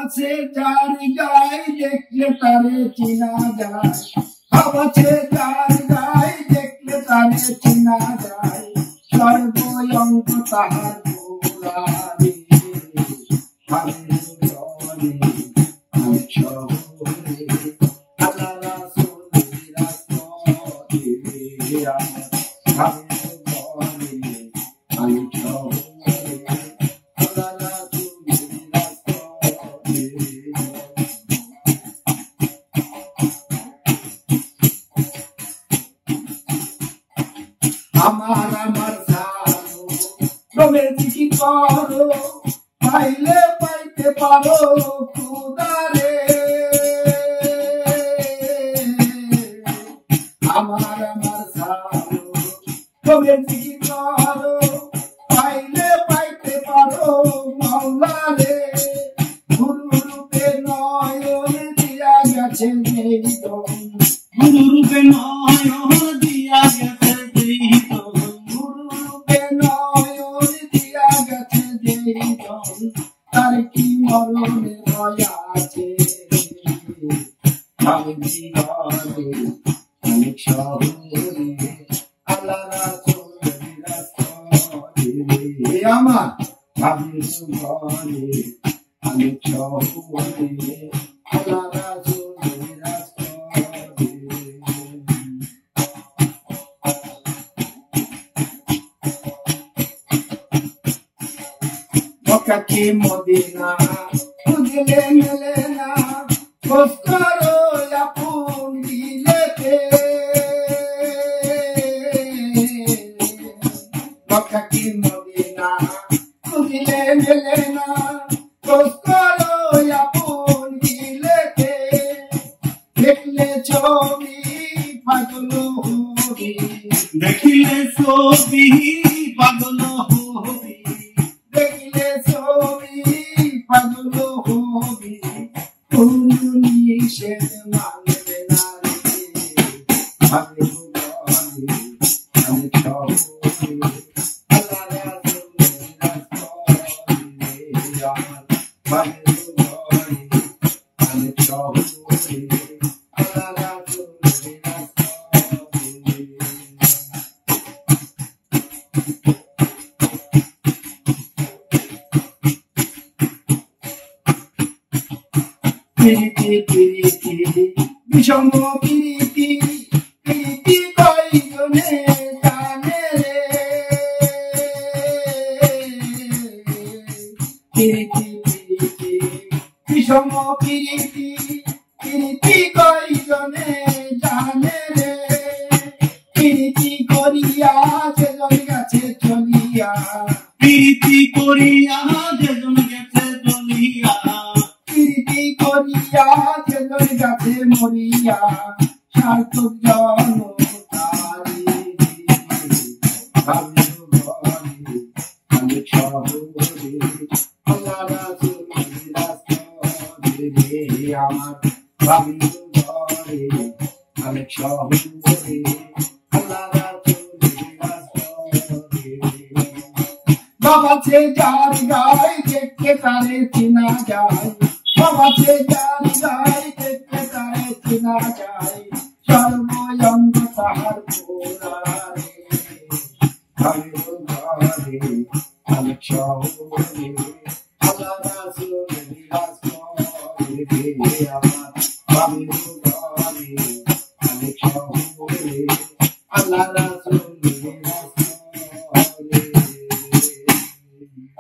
আছে যার গায়ে দেখলে তারে চিনা যায়, ভাব আছে যার গায়ে দেখলে তারে চিনা যায়, সর্বঙ্গ তাহার গোলারে ভাবে জলে আমি শহরে আল্লাহ রাসূলের রাস্তায় ভাবে জলে আমি শহরে আল্লাহ রাসূলের রাস্তায়। আমার আমার সারো রবে কি করো পাইলে পাইতে পারো খুদারে, আমার আমার সারো রবে কি করো পাইলে পাইতে পারো মাওলারে, গুরু রূপে নয়ন দিয়া গেছে যেই দম, গুরু রূপে নয়ন দিয়া গেছে যেই দম, গুরু রূপে নয়ন দিয়া গেছে যেই দম, তার কি মরণে ভয় আছে আমি জীবনে অনেক শহরে আল্লাহ রাসূলের রাস্তায় আমার ভাবি জীবনে অনেক শহরে আল্লাহ রাসূলের রাস্তায়। মক্কা কি মদিনা খুঁজলে মেলে না, খোঁজ করো আপন দিলেতে, মক্কা কি মদিনা খুঁজলে মেলে না, খোঁজ করো আপন দিলেতে, দেখলে ছবি পাগল হবি, দেখিলে ছবি পাগল হবি, দেখলে ছবি পাগল হবি, কোনো নিষেধ মানবে না রে ভাবে ভুবনে আমি শহরে আল্লাহ রাসূলের রাস্তায় আমার ভাবে ভুবনে আমি শহরে আল্লাহ রাসূলের রাস্তায়। প্রীতি প্রীতি বিষম প্রীতি, প্রীতি কয়জনে জানে রে, প্রীতি প্রীতি বিষম প্রীতি, প্রীতি কয়জনে জানে রে, প্রীতি করিয়া যেজন গেছে চলিয়া, প্রীতি করিয়া যেজন গেছে চলিয়া, প্রীতি করিয়া যেজন গেছে মরিয়া, সার্থক জন্ম তারি ভাবে ভুবনে অনেক শহরে আল্লাহ রাসূলের রাস্তায় আমার ভাবে ভুবনে অনেক শহরে আল্লাহ রাসূলের রাস্তায়। বাবা সে যার গায়ে দেখতে তারে চিনা যায়, বাবা সে যার গায়ে দেখতে তারে চিনা যায়, সর্বঙ্গ তাহার গোলারে ভাবে ভুবনে অনেক শহরে আল্লাহ রাসূলের রাস্তায় আমার ভাবে ভুবনে অনেক শহরে আল্লাহ রাসূলের